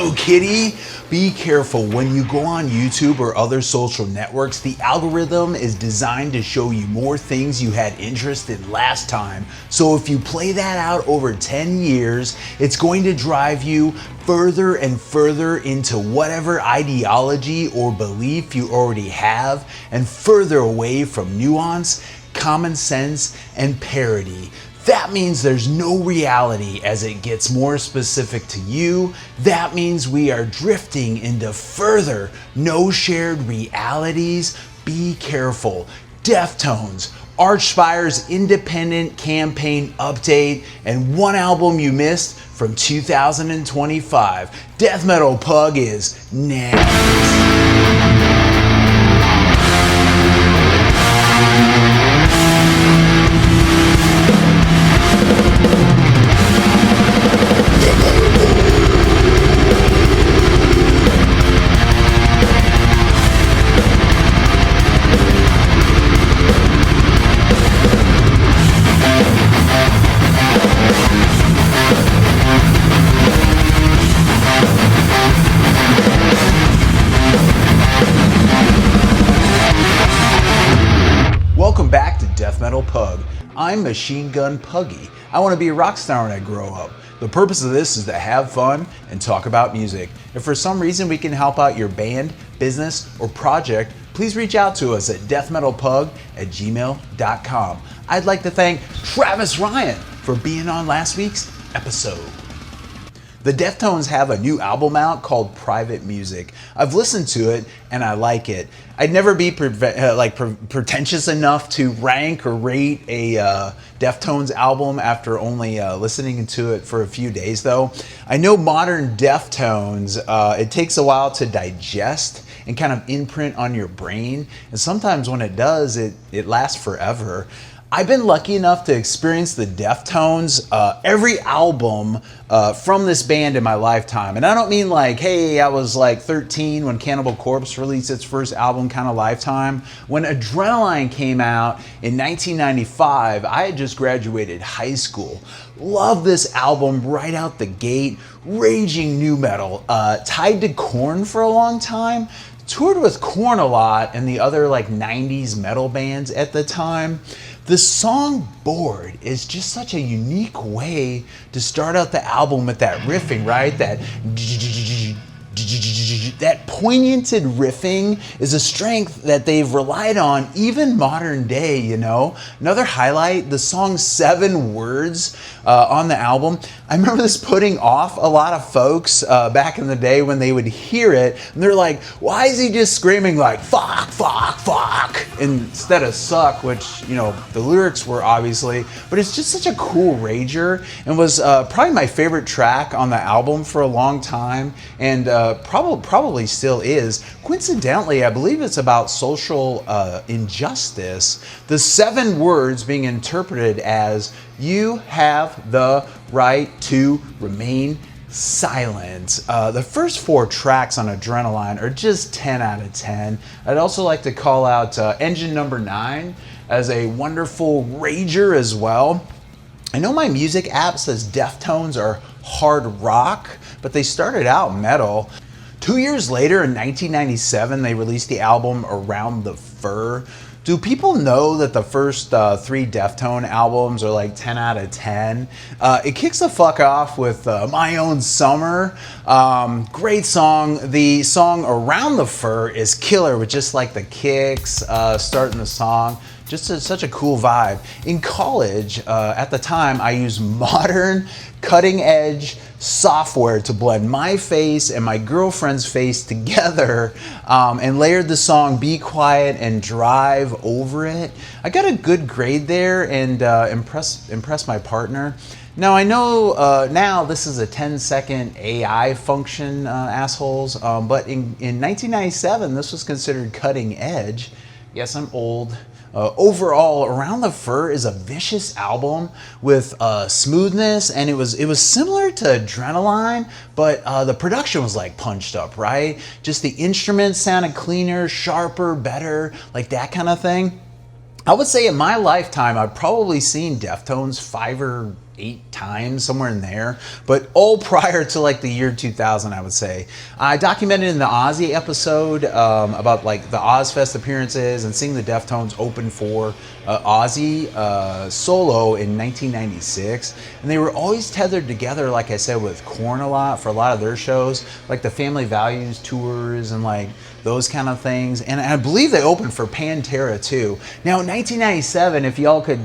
Hello, kitty. Be careful when you go on YouTube or other social networks. The algorithm is designed to show you more things you had interest in last time. So if you play that out over 10 years, it's going to drive you further and further into whatever ideology or belief you already have, and further away from nuance, common sense, and parity. That means there's no reality as it gets more specific to you. That means we are drifting into further no shared realities. Be careful. Deftones, Archspire's independent campaign update, and one album you missed from 2025. Death Metal Pug is next. Welcome back to Death Metal Pug. I'm Machine Gun Puggy. I want to be a rock star when I grow up. The purpose of this is to have fun and talk about music. If for some reason we can help out your band, business, or project, please reach out to us at deathmetalpug@gmail.com. I'd like to thank Travis Ryan for being on last week's episode. The Deftones have a new album out called Private Music. I've listened to it and I like it. I'd never be pretentious enough to rank or rate a Deftones album after only listening to it for a few days though. I know modern Deftones, it takes a while to digest and kind of imprint on your brain. And sometimes when it does, it lasts forever. I've been lucky enough to experience the Deftones, every album from this band in my lifetime. And I don't mean like, hey, I was like 13 when Cannibal Corpse released its first album kind of lifetime. When Adrenaline came out in 1995, I had just graduated high school. Love this album right out the gate. Raging new metal. Tied to Korn for a long time. Toured with Korn a lot and the other like 90s metal bands at the time. The song Bored is just such a unique way to start out the album with that riffing, right? That poignanted riffing is a strength that they've relied on even modern day, you know? Another highlight, the song 7 Words on the album. I remember this putting off a lot of folks back in the day when they would hear it, and they're like, why is he just screaming like, fuck, fuck, fuck, instead of suck, which, you know, the lyrics were obviously, but it's just such a cool rager, and was probably my favorite track on the album for a long time, and probably still is. Coincidentally, I believe it's about social injustice. The 7 words being interpreted as, you have the right to remain silent. The first 4 tracks on Adrenaline are just 10 out of 10. I'd also like to call out Engine Number 9 as a wonderful rager as well. I know my music app says Deftones are hard rock, but they started out metal. 2 years later, in 1997, they released the album Around the Fur. Do people know that the first 3 Deftone albums are like 10 out of 10? It kicks the fuck off with My Own Summer. Great song. The song Around the Fur is killer with just like the kicks starting the song. Just such a cool vibe. In college, at the time, I used modern, cutting-edge software to blend my face and my girlfriend's face together and layered the song Be Quiet and Drive over it. I got a good grade there and impressed my partner. Now I know now this is a 10-second AI function, assholes, but in 1997 this was considered cutting edge. Yes, I'm old. Overall, Around the Fur is a vicious album with smoothness, and it was similar to Adrenaline, but the production was like punched up, right? Just the instruments sounded cleaner, sharper, better, like that kind of thing. I would say in my lifetime, I've probably seen Deftones 5 or 8 times, somewhere in there, but all prior to like the year 2000, I would say. I documented in the Ozzy episode about like the Ozfest appearances and seeing the Deftones open for Ozzy solo in 1996, and they were always tethered together, like I said, with Korn a lot for a lot of their shows, like the Family Values tours and like those kind of things. And I believe they opened for Pantera too. Now in 1997, if y'all could,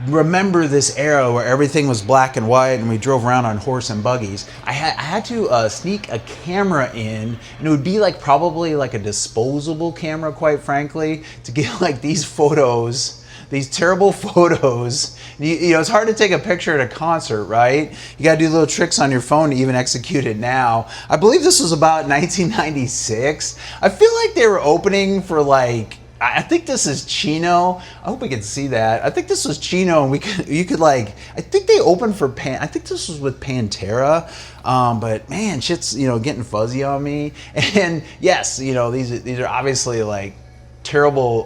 remember this era where everything was black and white and we drove around on horse and buggies, I had to sneak a camera in, and it would be like probably like a disposable camera, quite frankly, to get like these photos, these terrible photos. It's hard to take a picture at a concert, right? You gotta do little tricks on your phone to even execute it now. I believe this was about 1996. I feel like they were opening for like, I think this is Chino. I hope we can see that. I think this was Chino, and you could like, I think they opened for I think this was with Pantera. But man, shit's, getting fuzzy on me. And yes, these are obviously like terrible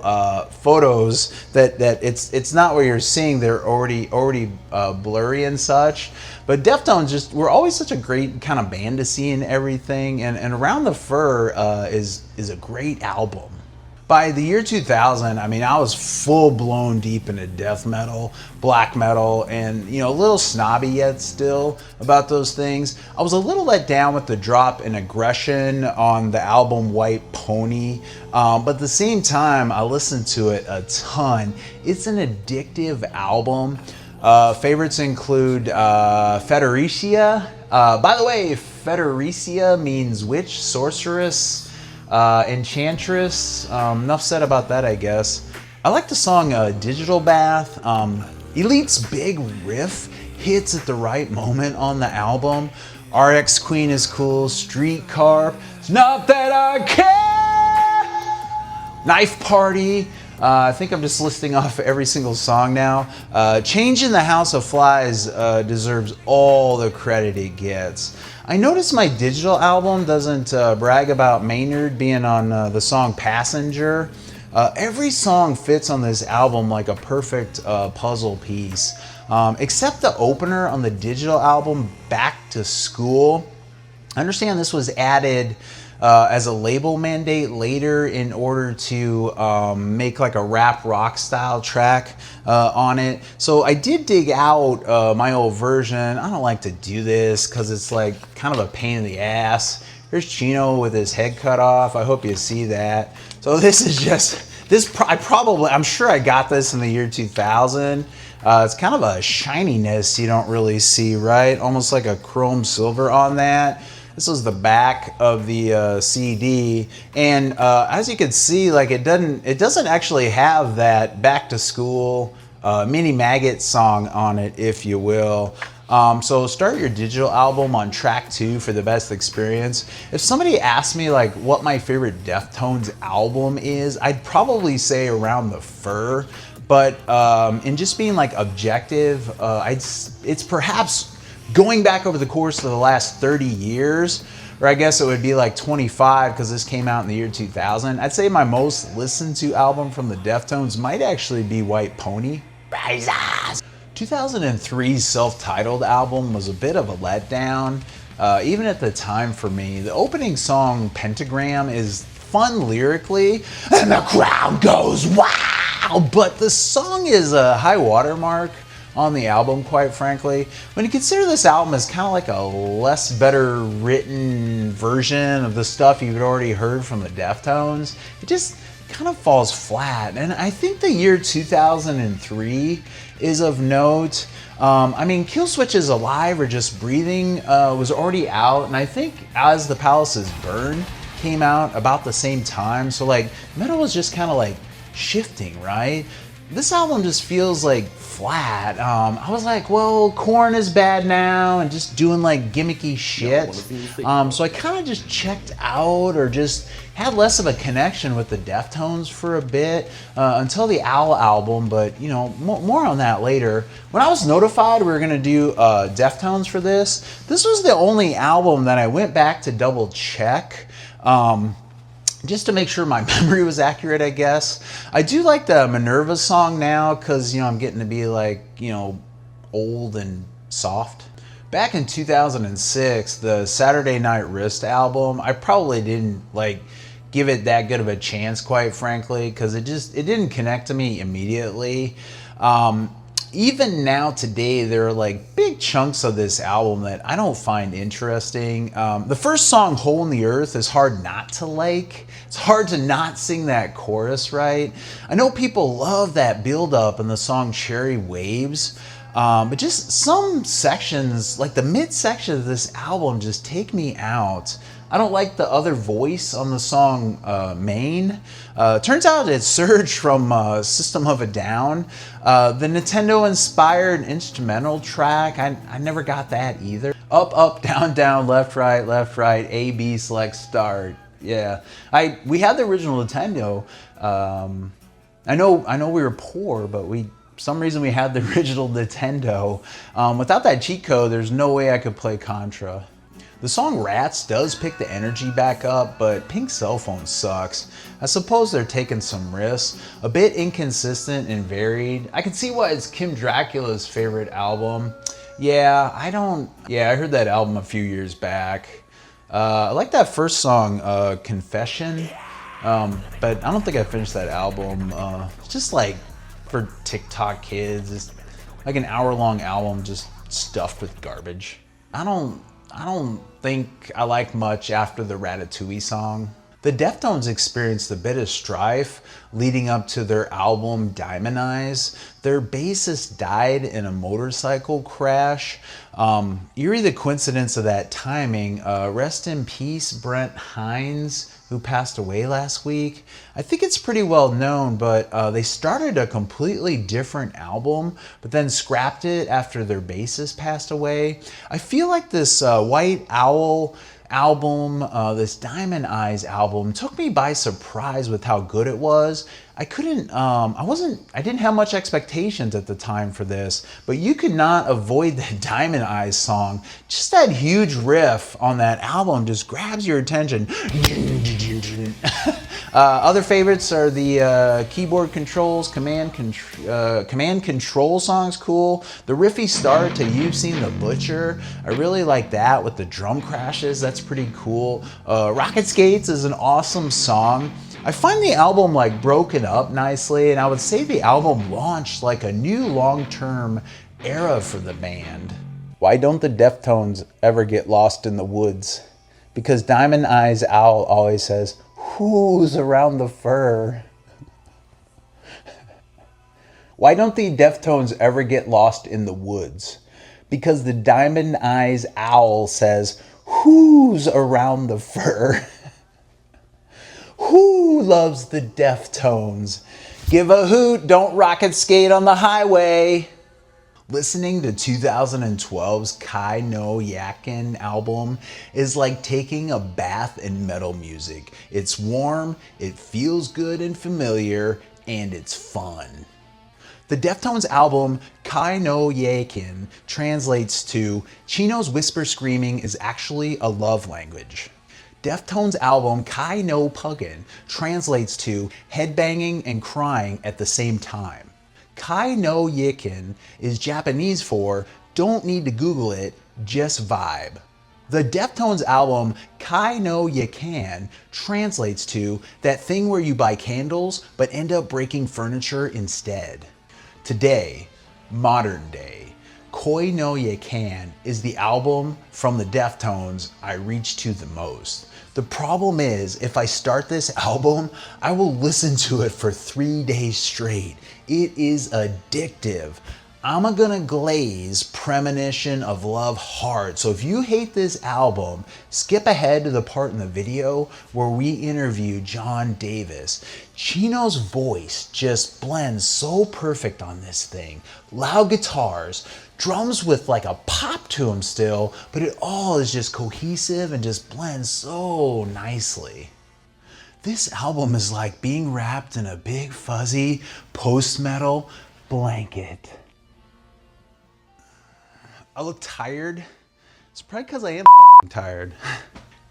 photos that it's not what you're seeing. They're already blurry and such. But Deftones were always such a great kind of band to see and everything. And Around the Fur is a great album. By the year 2000, I was full-blown deep into death metal, black metal, and, a little snobby yet still about those things. I was a little let down with the drop in aggression on the album White Pony, but at the same time, I listened to it a ton. It's an addictive album. Favorites include Federicia. By the way, Federicia means witch, sorceress, Enchantress. Enough said about that, I guess. I like the song Digital Bath. Elite's big riff hits at the right moment on the album. RX Queen is cool. Streetcar. It's not that I care. Knife Party. I think I'm just listing off every single song now. Change in the House of Flies deserves all the credit it gets. I noticed my digital album doesn't brag about Maynard being on the song Passenger. Every song fits on this album like a perfect puzzle piece, except the opener on the digital album, Back to School. I understand this was added as a label mandate later in order to make like a rap rock style track on it. So I did dig out my old version. I don't like to do this because it's like kind of a pain in the ass. Here's Chino with his head cut off. I hope you see that. So this is just, I'm sure I got this in the year 2000. It's kind of a shininess you don't really see, right? Almost like a chrome silver on that. This was the back of the CD, and as you can see, like it doesn't actually have that Back to School Mini Maggot song on it, if you will. So start your digital album on track 2 for the best experience. If somebody asked me like what my favorite Deftones album is, I'd probably say Around the Fur. But in just being like objective, it's perhaps going back over the course of the last 30 years, or I guess it would be like 25 because this came out in the year 2000. I'd say my most listened to album from the Deftones might actually be White Pony. 2003's self-titled album was a bit of a letdown, even at the time for me. The opening song, Pentagram, is fun lyrically, and the crowd goes wow, but the song is a high watermark on the album, quite frankly. When you consider this album as kind of like a less better written version of the stuff you've already heard from the Deftones, it just kind of falls flat. And I think the year 2003 is of note. Kill Switch's Alive or Just Breathing was already out, and I think As the Palaces Burn came out about the same time. So like metal was just kind of like shifting, right? This album just feels like flat. I was like, well, Korn is bad now and just doing like gimmicky shit. So I kind of just checked out or just had less of a connection with the Deftones for a bit until the Owl album, but more on that later. When I was notified we were gonna do Deftones for this was the only album that I went back to double check. Just to make sure my memory was accurate, I guess. I do like the Minerva song now because, I'm getting to be like, old and soft. Back in 2006, the Saturday Night Wrist album, I probably didn't give it that good of a chance, quite frankly, because it didn't connect to me immediately. Even now today, there are big chunks of this album that I don't find interesting. The first song, Hole in the Earth, is hard not to like. It's hard to not sing that chorus right. I know people love that build up in the song Cherry Waves, but just some sections, like the mid section of this album, just take me out. I don't like the other voice on the song Main. Turns out it's Surge from System of a Down. The Nintendo-inspired instrumental track, I never got that either. Up, up, down, down, left, right, A, B, select, start. Yeah, we had the original Nintendo. I know we were poor, but for some reason we had the original Nintendo. Without that cheat code, there's no way I could play Contra. The song Rats does pick the energy back up, but Pink Cell Phone sucks. I suppose they're taking some risks. A bit inconsistent and varied. I can see why it's Kim Dracula's favorite album. I heard that album a few years back. I like that first song, Confession, but I don't think I finished that album. It's just for TikTok kids. It's like an hour-long album just stuffed with garbage. I don't think I like much after the Ratatouille song. The Deftones experienced a bit of strife leading up to their album Diamond Eyes. Their bassist died in a motorcycle crash. Eerie the coincidence of that timing. Rest in peace, Brent Hines, who passed away last week. I think it's pretty well known, but they started a completely different album, but then scrapped it after their bassist passed away. I feel like this White Owl album, this Diamond Eyes album, took me by surprise with how good it was. I didn't have much expectations at the time for this, but you could not avoid the Diamond Eyes song. Just that huge riff on that album just grabs your attention. Other favorites are the keyboard controls, command control song's cool. The riffy start to You've Seen the Butcher, I really like that with the drum crashes. That's pretty cool. Rocket Skates is an awesome song. I find the album broken up nicely, and I would say the album launched a new long-term era for the band. Why don't the Deftones ever get lost in the woods? Because Diamond Eyes Owl always says, "Who's around the fur?" Why don't the Deftones ever get lost in the woods? Because the Diamond Eyes Owl says, "Who's around the fur?" Who loves the Deftones? Give a hoot, don't rocket skate on the highway. Listening to 2012's Kai no Yakin album is like taking a bath in metal music. It's warm, it feels good and familiar, and it's fun. The Deftones album Kai no Yakin translates to Chino's whisper screaming is actually a love language. Deftones album Kai no Puggin translates to headbanging and crying at the same time. Kai no Yikin is Japanese for don't need to Google it, just vibe. The Deftones album Kai no Yakan translates to that thing where you buy candles but end up breaking furniture instead. Today, modern day, Koi no Yakan is the album from the Deftones I reach to the most. The problem is, if I start this album, I will listen to it for 3 days straight. It is addictive. I'm gonna glaze Premonition of Love hard. So if you hate this album, skip ahead to the part in the video where we interview John Davis. Chino's voice just blends so perfect on this thing. Loud guitars, drums with a pop to them still, but it all is just cohesive and just blends so nicely. This album is like being wrapped in a big fuzzy post-metal blanket. I look tired. It's probably because I am tired.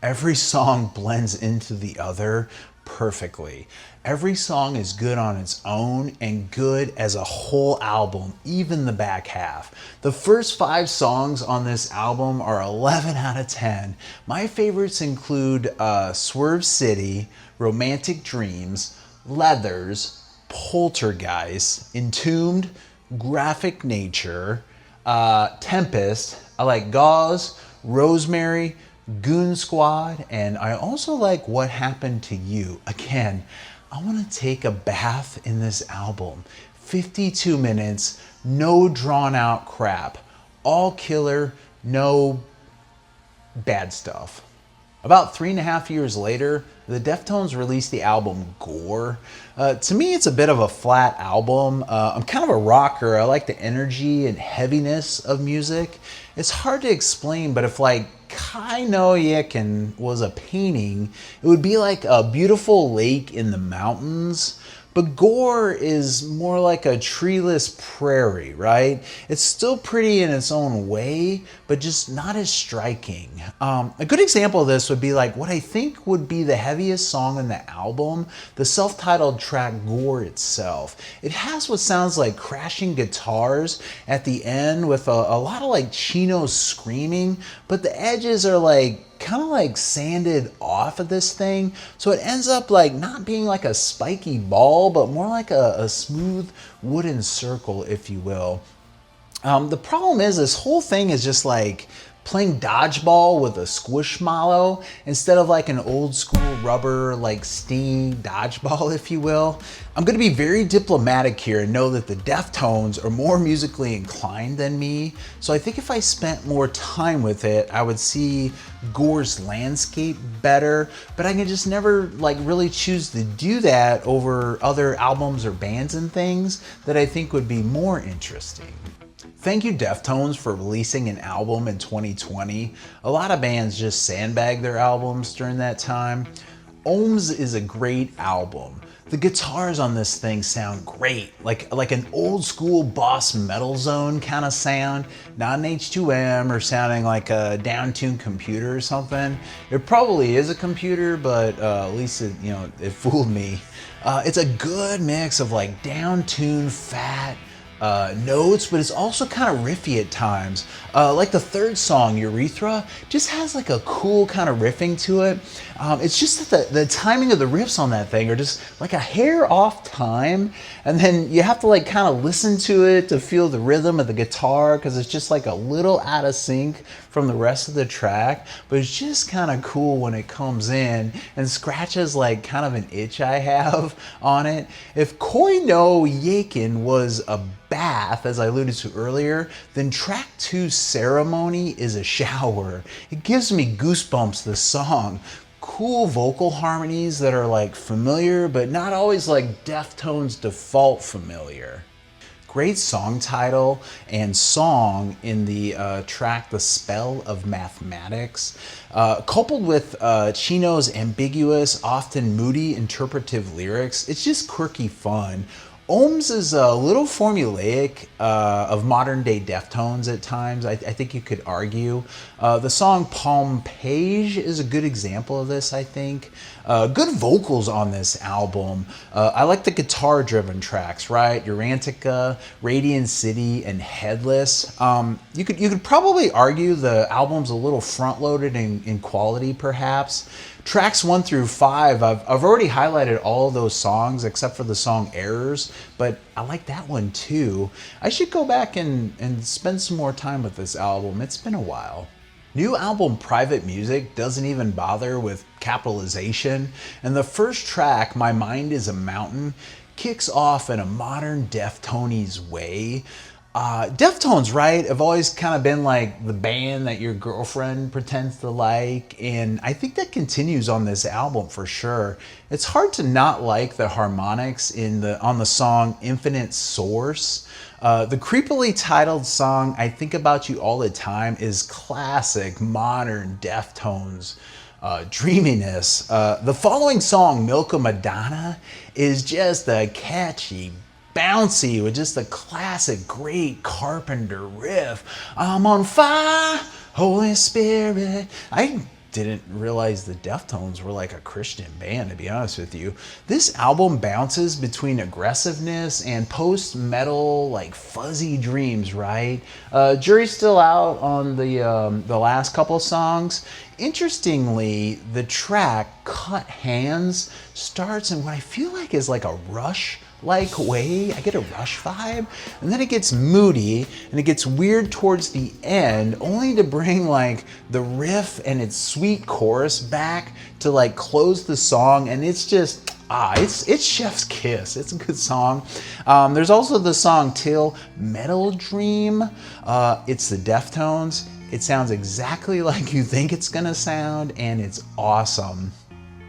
Every song blends into the other perfectly. Every song is good on its own and good as a whole album, even the back half. The first 5 songs on this album are 11 out of 10. My favorites include Swerve City, Romantic Dreams, Leathers, Poltergeist, Entombed, Graphic Nature, Tempest. I like Gauze, Rosemary, Goon Squad, and I also like What Happened to You. Again, I want to take a bath in this album. 52 minutes, no drawn out crap. All killer, no bad stuff. About 3.5 years later, the Deftones released the album Gore. To me, it's a bit of a flat album. I'm kind of a rocker. I like the energy and heaviness of music. It's hard to explain, but if like Kainoyakin was a painting, it would be like a beautiful lake in the mountains. But Gore is more like a treeless prairie, right? It's still pretty in its own way, but just not as striking. A good example of this would be like what I think would be the heaviest song on the album, the self-titled track Gore itself. It has what sounds like crashing guitars at the end with a lot of like Chino screaming, but the edges are like kind of like sanded off of this thing, so it ends up like not being like a spiky ball, but more like a smooth wooden circle, if you will. The problem is this whole thing is just like playing dodgeball with a squishmallow instead of like an old school rubber like sting dodgeball, if you will. I'm going to be very diplomatic here and know that the Deftones are more musically inclined than me, so I think if I spent more time with it, I would see Gore's landscape better, but I can just never like really choose to do that over other albums or bands and things that I think would be more interesting. Thank you, Deftones, for releasing an album in 2020. A lot of bands just sandbag their albums during that time. Ohms is a great album. The guitars on this thing sound great, like an old school Boss Metal Zone kind of sound, not an H2M or sounding like a down-tuned computer or something. It probably is a computer, but at least it fooled me. It's a good mix of like down-tuned, fat, notes, but it's also kind of riffy at times. Like the third song, Urethra, just has like a cool kind of riffing to it. It's just that the timing of the riffs on that thing are just like a hair off time, and then you have to like kind of listen to it to feel the rhythm of the guitar because it's just like a little out of sync from the rest of the track, but it's just kind of cool when it comes in and scratches like kind of an itch I have on it. If Koi no Yakin was a bath, as I alluded to earlier, then track 2 Ceremony is a shower. It gives me goosebumps, this song. Cool vocal harmonies that are like familiar, but not always like Deftones' default familiar. Great song title and song in the track The Spell of Mathematics, coupled with Chino's ambiguous, often moody, interpretive lyrics. It's just quirky fun. Ohms is a little formulaic of modern day Deftones at times, I think you could argue. The song Pompage is a good example of this, I think. Good vocals on this album. I like the guitar driven tracks, right? Urantica, Radiant City, and Headless. You could probably argue the album's a little front loaded in quality perhaps. Tracks 1 through 5, I've already highlighted all of those songs except for the song Errors, but I like that one too. I should go back and spend some more time with this album. It's been a while. New album Private Music doesn't even bother with capitalization, and the first track, My Mind is a Mountain, kicks off in a modern Deftones way. Deftones, right, have always kind of been like the band that your girlfriend pretends to like, and I think that continues on this album for sure. It's hard to not like the harmonics on the song Infinite Source. The creepily titled song I Think About You All the Time is classic modern Deftones dreaminess. The following song, Milk of Madonna, is just a catchy, bouncy with just a classic great Carpenter riff. I'm on fire, Holy Spirit. I didn't realize the Deftones were like a Christian band, to be honest with you. This album bounces between aggressiveness and post-metal, like fuzzy dreams, right? Jury's still out on the last couple songs. Interestingly, the track Cut Hands starts in what I feel like is like a Rush like way. I get a Rush vibe, and then it gets moody and it gets weird towards the end, only to bring like the riff and its sweet chorus back to like close the song. And it's just it's chef's kiss. It's a good song. There's also the song Till Metal Dream. It's the Deftones. It sounds exactly like you think it's gonna sound, and it's awesome.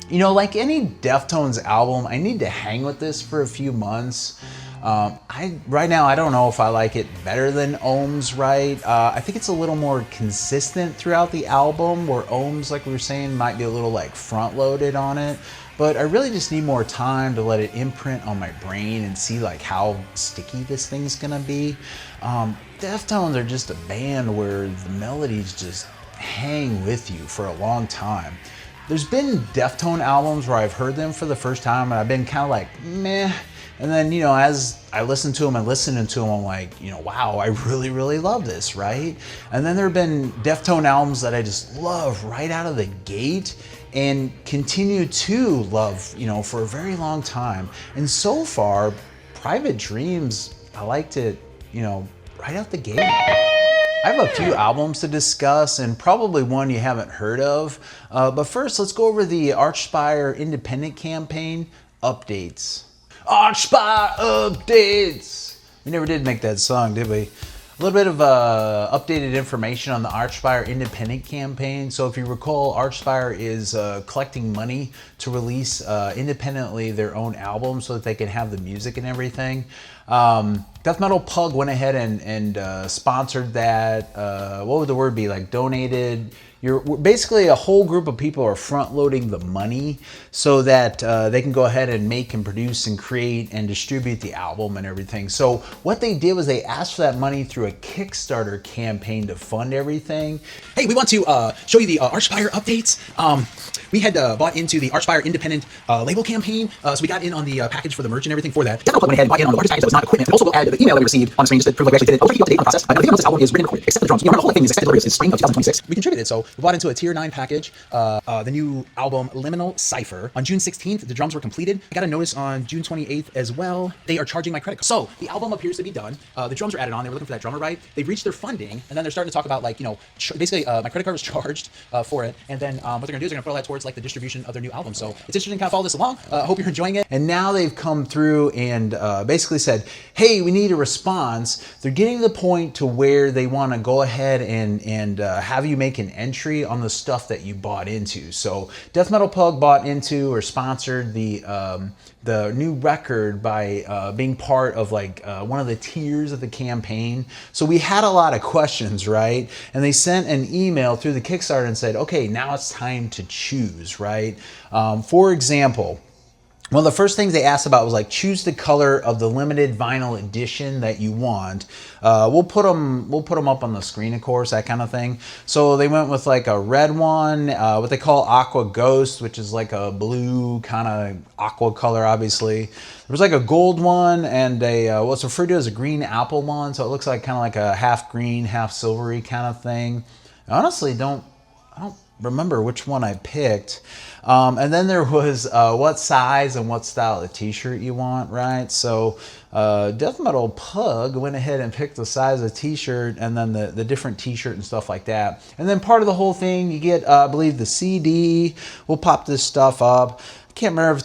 You know, like any Deftones album, I need to hang with this for a few months. Right now, I don't know if I like it better than Ohms, right? I think it's a little more consistent throughout the album, where Ohms, like we were saying, might be a little like front-loaded on it. But I really just need more time to let it imprint on my brain and see like how sticky this thing's gonna be. Deftones are just a band where the melodies just hang with you for a long time. There's been Deftone albums where I've heard them for the first time and I've been kind of like, meh. And then, you know, as I listen to them and listening to them, I'm like, you know, wow, I really, really love this, right? And then there have been Deftone albums that I just love right out of the gate and continue to love, you know, for a very long time. And so far, Private Dreams, I liked it, you know, right out the gate. I have a few albums to discuss and probably one you haven't heard of. But first, let's go over the Archspire independent campaign updates. Archspire updates! We never did make that song, did we? A little bit of updated information on the Archspire independent campaign. So if you recall, Archspire is collecting money to release independently their own album so that they can have the music and everything. Death Metal Pug went ahead and sponsored that. What would the word be? Like donated. Basically a whole group of people are front loading the money so that they can go ahead and make and produce and create and distribute the album and everything. So what they did was they asked for that money through a Kickstarter campaign to fund everything. Hey, we want to show you the Archspire updates. We had bought into the Archspire independent label campaign, so we got in on the package for the merch and everything for that. Death Metal Pug went ahead and bought in on the largest package that was not equipment. Also, we'll add the email that we received on the screen just to prove like we actually did it. I'll try to keep you up to date on the process. Everything on this album is written and recorded, except the drums. You know, the whole thing is expected delivery is spring of 2026. We contributed, so we bought into a tier 9 package, the new album Liminal Cypher. On June 16th, the drums were completed. I got a notice on June 28th as well. They are charging my credit card. So the album appears to be done. The drums are added on. They were looking for that drummer, right? They've reached their funding, and then they're starting to talk about like, you know, basically my credit card was charged for it, and then what they're gonna do is they're gonna put all that towards like the distribution of their new album. So it's interesting to kind of follow this along. I hope you're enjoying it. And now they've come through and basically said, hey, we need a response. They're getting to the point to where they want to go ahead and have you make an entry on the stuff that you bought into. So Death Metal Pug bought into or sponsored the new record by being part of like one of the tiers of the campaign. So we had a lot of questions, right? And they sent an email through the Kickstarter and said, okay, now it's time to choose, right? For example, one of the first things they asked about was like, choose the color of the limited vinyl edition that you want. We'll put them up on the screen, of course, that kind of thing. So they went with like a red one, what they call Aqua Ghost, which is like a blue kind of aqua color, obviously. There was like a gold one and a what's referred to as a green apple one. So it looks like kind of like a half green, half silvery kind of thing. I honestly don't remember which one I picked. And then there was what size and what style of t-shirt you want, right? So Death Metal Pug went ahead and picked the size of t-shirt and then the different t-shirt and stuff like that. And then part of the whole thing, you get, I believe, the CD. We'll pop this stuff up. I can't remember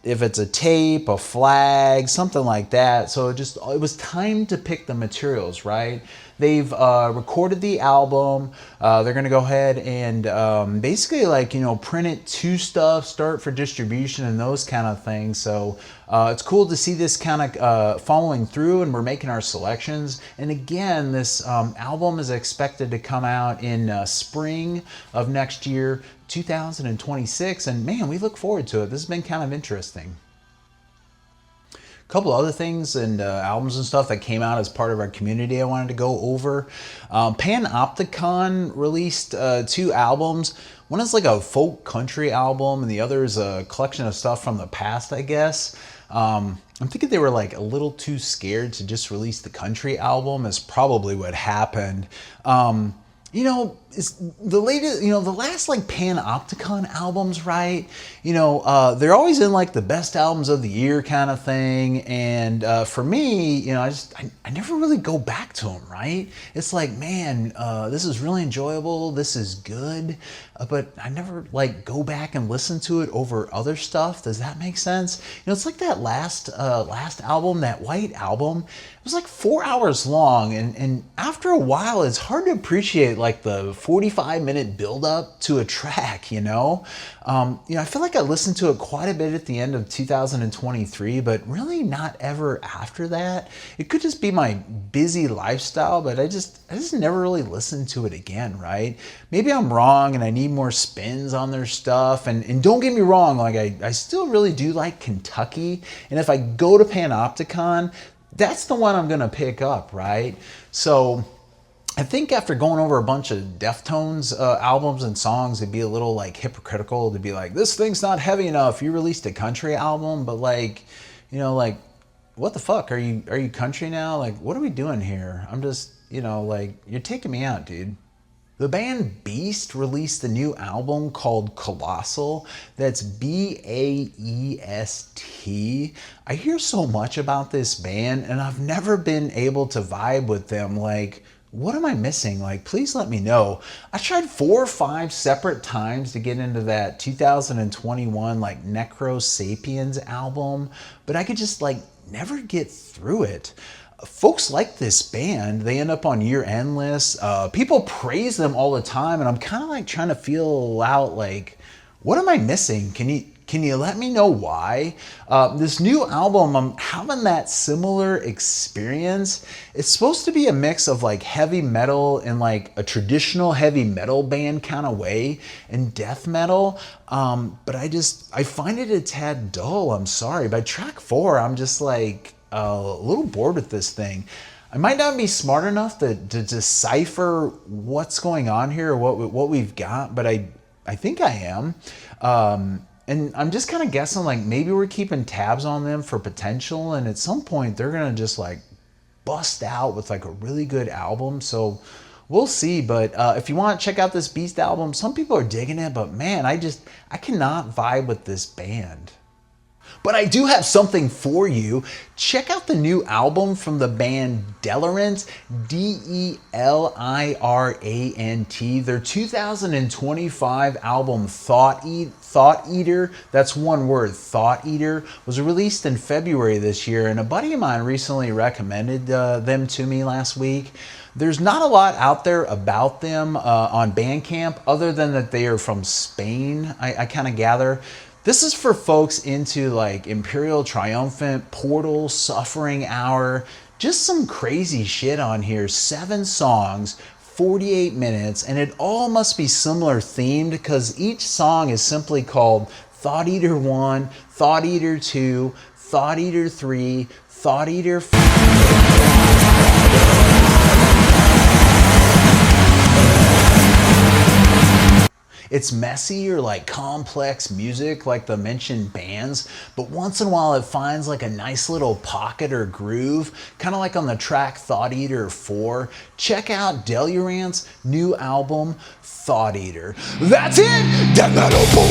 if it's a tape, a flag, something like that. So it was time to pick the materials, right? They've recorded the album. They're gonna go ahead and basically like, you know, print it to stuff, start for distribution and those kind of things. So it's cool to see this kind of following through, and we're making our selections. And again, this album is expected to come out in spring of next year, 2026. And man, we look forward to it. This has been kind of interesting. couple other things and albums and stuff that came out as part of our community I wanted to go over. Panopticon released 2 albums. One is like a folk country album, and the other is a collection of stuff from the past, I guess. I'm thinking they were like a little too scared to just release the country album, is probably what happened. You know, it's the latest, you know, the last like Panopticon albums, right? You know, they're always in like the best albums of the year kind of thing. And for me, you know, I never really go back to them, right? It's like, man, this is really enjoyable. This is good. But I never like go back and listen to it over other stuff. Does that make sense? You know, it's like that last album, that White Album. It was like 4 hours long, and after a while, it's hard to appreciate like the 45-minute build-up to a track. You know, I feel like I listened to it quite a bit at the end of 2023, but really not ever after that. It could just be my busy lifestyle, but I just never really listened to it again. Right? Maybe I'm wrong, and I need more spins on their stuff. And don't get me wrong, like I still really do like Kentucky, and if I go to Panopticon, that's the one I'm gonna pick up, right? So I think after going over a bunch of Deftones albums and songs, it'd be a little like hypocritical to be like, this thing's not heavy enough. You released a country album, but like, you know, like, what the fuck? Are you country now? Like, what are we doing here? I'm just, you know, like, you're taking me out, dude. The band BAEST released a new album called Colossal. That's BAEST. I hear so much about this band, and I've never been able to vibe with them. Like, what am I missing? Like, please let me know. I tried 4 or 5 separate times to get into that 2021 like Necro Sapiens album, but I could just like never get through it. Folks like this band. They end up on year-end lists. People praise them all the time, and I'm kind of like trying to feel out like, what am I missing? Can you let me know why? This new album, I'm having that similar experience. It's supposed to be a mix of like heavy metal and like a traditional heavy metal band kind of way and death metal. But I find it a tad dull. I'm sorry. By track 4, I'm just like a little bored with this thing. I might not be smart enough to decipher what's going on here or what we've got, but I think I am. And I'm just kind of guessing like maybe we're keeping tabs on them for potential, and at some point they're gonna just like bust out with like a really good album. So we'll see. But if you want to check out this BAEST album, some people are digging it, but man, I cannot vibe with this band. But I do have something for you. Check out the new album from the band Dèlirant, Delirant. Their 2025 album Thought Eater, that's one word, Thought Eater, was released in February this year, and a buddy of mine recently recommended them to me last week. There's not a lot out there about them on Bandcamp other than that they are from Spain, I kind of gather. This is for folks into like Imperial Triumphant, Portal, Suffering Hour, just some crazy shit on here. 7 songs, 48 minutes, and it all must be similar themed because each song is simply called Thought Eater 1, Thought Eater 2, Thought Eater 3, Thought Eater 4. It's messy or like complex music like the mentioned bands, but once in a while it finds like a nice little pocket or groove, kind of like on the track Thought Eater 4. Check out Dèlirant's new album, Thought Eater. That's it! Death Metal Boom!